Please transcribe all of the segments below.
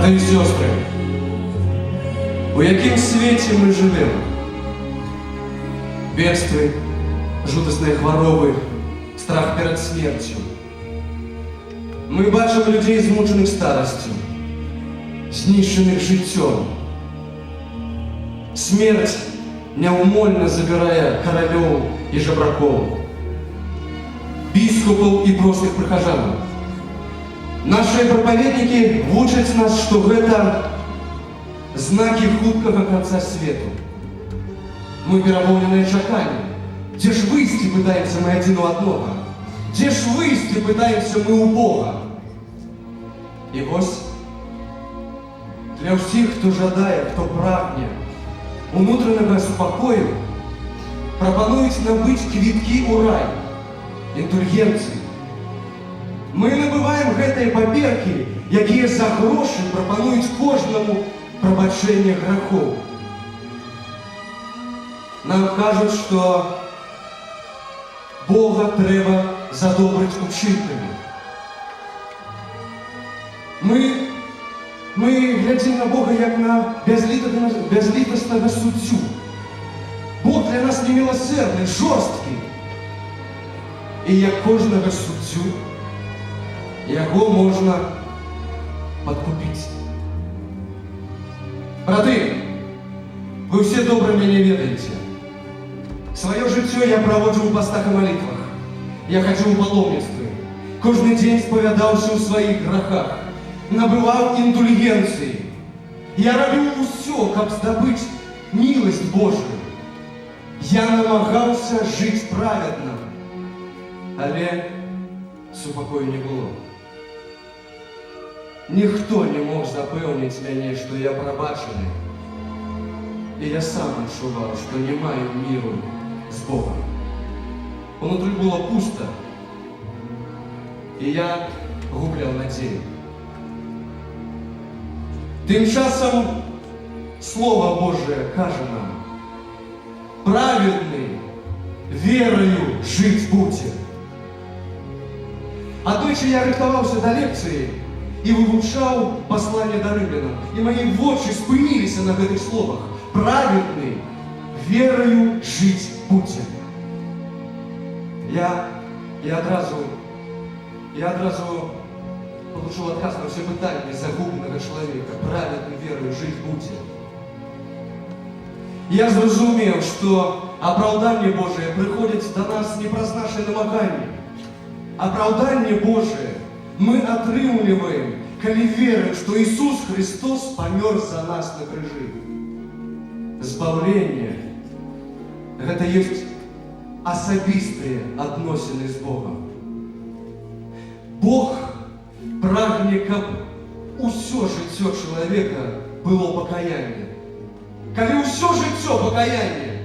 Брати і сестри, у якім світі ми живемо? Бедствий, жудасні хвороби, страх перед смертю. Ми бачимо людей, змучених старостю, знищених життям. Смерть неумольно забирає королів і жебраков, біскупів і простих прихожан. Наши проповедники учат нас, что это знаки худкого конца света. Мы переполненные чаками. Где ж выйти пытаемся мы один у одного? Где ж выйти пытаемся мы у Бога? И ось для всех, кто жадає, кто прагне внутреннего спокою, пропонують набыть квитки у рай, індульгенції. Ми набываем гэтыя паперкі, якія за грошы прапануюць кожнаму прабачэнне грахоў. Нам кажуць, што Бога трэба задобрыць учынкамі. Мы глядзім на Бога як на бязлітаснага суддзю. Бог для нас неміласэрны, жорсткі. І як кожнага суддзю яго можна падкупіць. Браты, вы все добра мяне ведаеце. Сваё жыццё я праводжу ў пастах і малітвах. Я хадзіў у паломніцтве. Кожны дзень спавядаўся ў сваіх грахах. Набываў індульгенцыі. Я рабіў усё, каб здабыць міласць Божую. Я намагаўся жыць праведна. Але супакою не было. Ніхто не мог запэўніць мяне, што я прабачаны. І я сам адчуваў, што не маю міру з Богом. Унутры было пуста, і я губляў надзею. Тым часам Слова Божие кажа нам: праведны верою жыць будзе. Аднойчы я рыхтаваўся да лекцыі і вывучаў пасланне да рымлянам, і мае вочы спыніліся на гэтых словах: праведны верою жыць будзе. Я адразу получил адказ на все пытанні загубленага чалавека: праведны верою жыць будзе. Я зразумеў, што апраўданне Божие прыходзіць да нас не праз нашы намаганні. Апраўданне Божие мы атрымліваем, калі верым, што Ісус Христос памёр за нас на крыжы. Збаўленне – гэта ёсць асабістыя адносіны з Богом. Бог прагне, каб усё жыццё чалавека было пакаянне. Калі ўсё жыццё пакаянне,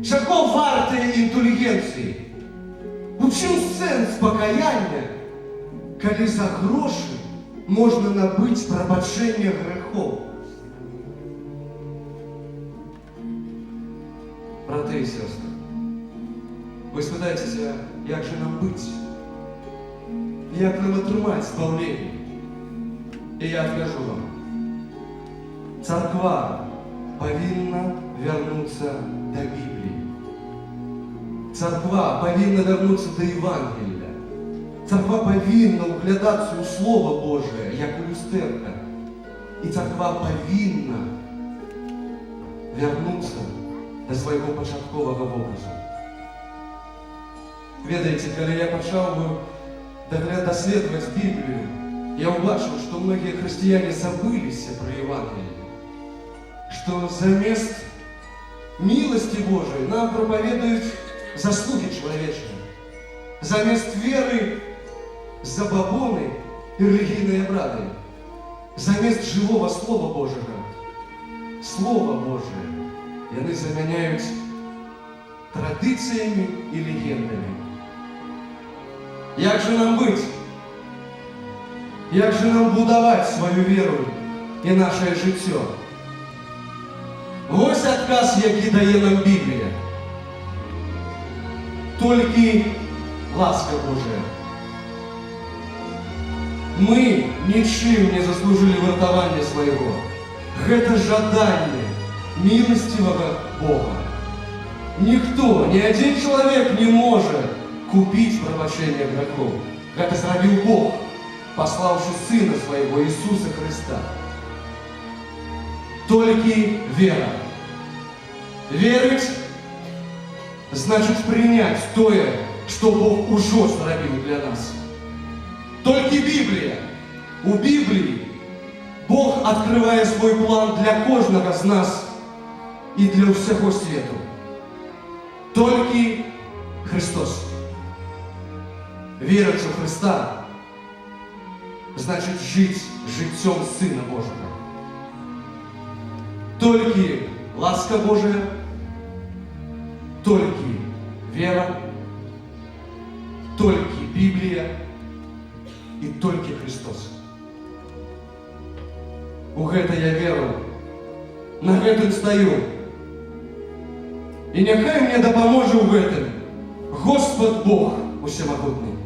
чаго вартыя індульгенцыі? У чым сэнс пакаяння, калі за грошы можна набыць прабачэнне грэхоў? Браты і сёстры, вы спытаецеся, як жа нам быць? Як нам атрымаць збаўленне? І я адкажу вам: царква павінна вярнуцца да Бібліі. Царква павінна вярнуцца да Евангелія. Царква павінна ўглядацца ў Слова Божие, як у люстэрка. І царква павінна вярнуцца да свайго пачатковага вобразу. Ведаеце, калі я пачаў даследаваць Біблію, я ўбачыў, што многія хрысціяне забыліся пра Евангелие. Што замест міласці Божией нам прапаведуюць заслуги чалавечыя. Замест веры забабоны і рэлігійныя абрады. Замест жывога Слова Божага Слова Божие яны замяняюць традыцыямі і легендамі. Як жа нам быць? Як жа нам будаваць сваю веру і нашае жыццё? Вось адказ, які дае нам Біблія. Толькі ласка Божия. Мы ничым не заслужили выратавання свайго. Гэта жаданне милостивого Бога. Никто, ни один человек не может купить прабачэнне грехов. Гэта зрабіў Бог, пославши Сына Своего Иисуса Христа. Только вера. Верить значит принять то, что Бог уже зрабіў для нас. Только Библия. У Библии Бог открывает свой план для каждого из нас и для всего света. Только Христос. Верить в Христа значит жить життем Сына Божьего. Только ласка Божия, только вера, только Библия и только Христос. У гэта я веру, на гэтым стою. И нехай мне дапаможа ў гэтым Господь Бог усемагутны.